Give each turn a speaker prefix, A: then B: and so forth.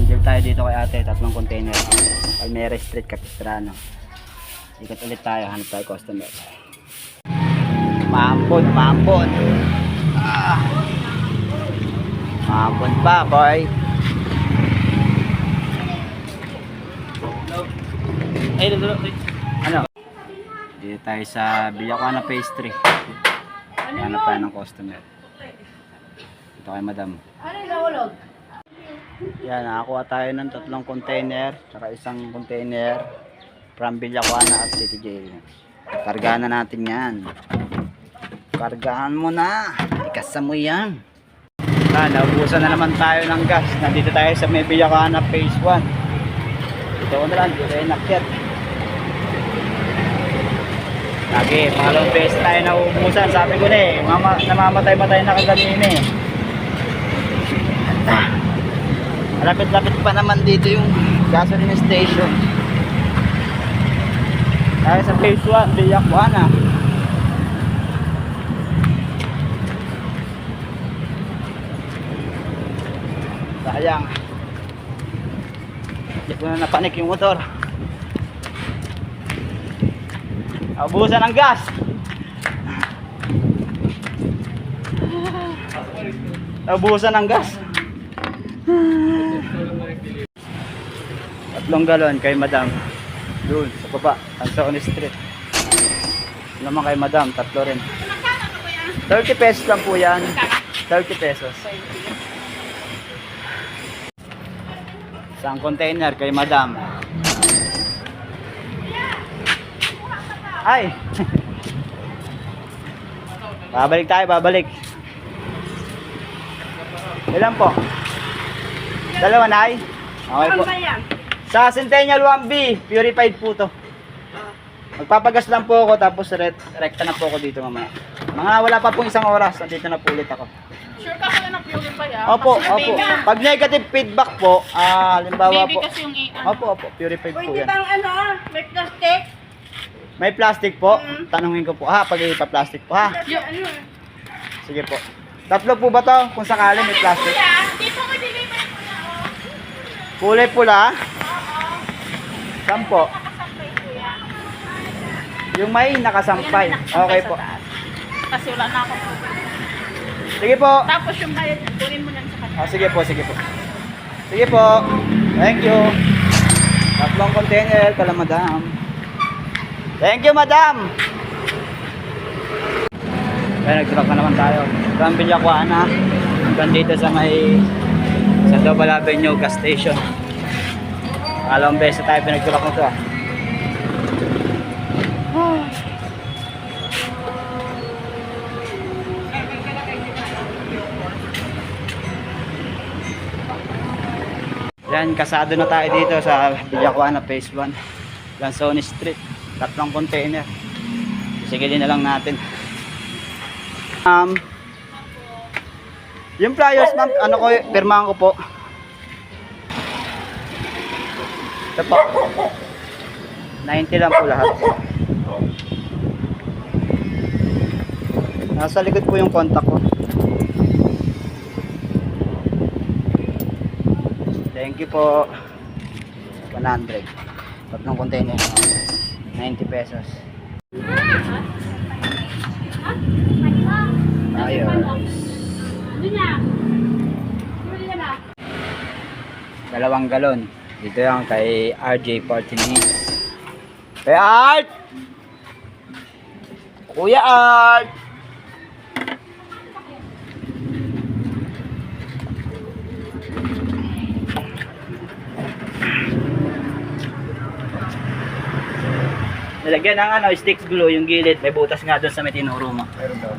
A: Dito tayo dito kay ate, tatlong container. Palmera Street, Capistrano. Ikot ulit tayo, hanap tayo customer. Maambon, maambon. Maambon pa, boy. Ano? Dito tayo sa Villacana Pastry. Hanap tayo ng customer. Ito kay madam. Yan, nakakuha tayo ng tatlong container, saka isang container from Villacana at City Jail. Kargaan na natin yan. Kargaan mo na. Ikasa mo yan. Naubusan na naman tayo ng gas. Nandito tayo sa may Villacana Phase 1. Ito ko na lang, dito tayo nakyat. Lagi, pangalawang beses tayo naubusan. Sabi ko na eh, namamatay-matay na kaganina eh. Lapit-lapit pa naman dito yung gasoline station. Tayo sa Phase 1, Villacana. Sayang. Hindi ko na napanik yung motor. Abusan ng gas. Abusan ng gas. 3 galon kay madam. Doon sa baba, Anthony Street. Naman kay madam, 3 rin. 30 pesos lang po yan. 30 pesos. Isang container kay madam. Ay! Babalik tayo, babalik. Ilan po? 2 na ay? Okay po. Sa Centennial 1B, purified po to. Magpapagas lang po ako, tapos rekta na po ako dito mamaya. Mga wala pa pong 1 oras, nandito na po ulit ako.
B: Sure ka pala na purify
A: Opo, opo. Pag negative feedback po, halimbawa po.
B: Baby kasi yung
A: Opo, opo, purified po
C: Pwede
A: yan.
C: bang may plastic?
A: May plastic po? Tanungin ko po. Pag ipa-plastic po ha. Sige po. 3 po ba to? Kung sakali may plastic.
B: Dito ko deliver mo na.
A: Kulay pula? Saan po?
B: Nakasampay kuya.
A: Yung may nakasampay. Okay po.
B: Kasi wala na akong
A: Sige po.
B: Tapos yung bayad, kunin mo lang sa kanya.
A: Sige po, sige po. Sige po. Thank you. 3 container kala madam. Thank you madam. Kaya nag-truck na naman tayo. From Villacana hanggang dito sa may sa Double Avenue gas station. Alam beses tayo pinag-truck na ito Yan, kasado na tayo dito sa Villacana Phase 1, Lanzoni Street. 3 container. Sigilin na lang natin. Yung flyers ma'am, ano ko, pirmahan ko po. Ito po. 90 lang po lahat. Nasa likod po yung contact ko. Thank you po. 100. 3 container. 90 pesos. Ayos. 2 galon. Dito yan kay RJ Partinez. Kay Art! Kuya Art! Nilagyan ng sticks glue yung gilid. May butas nga doon sa may tinuro mo. Meron daw.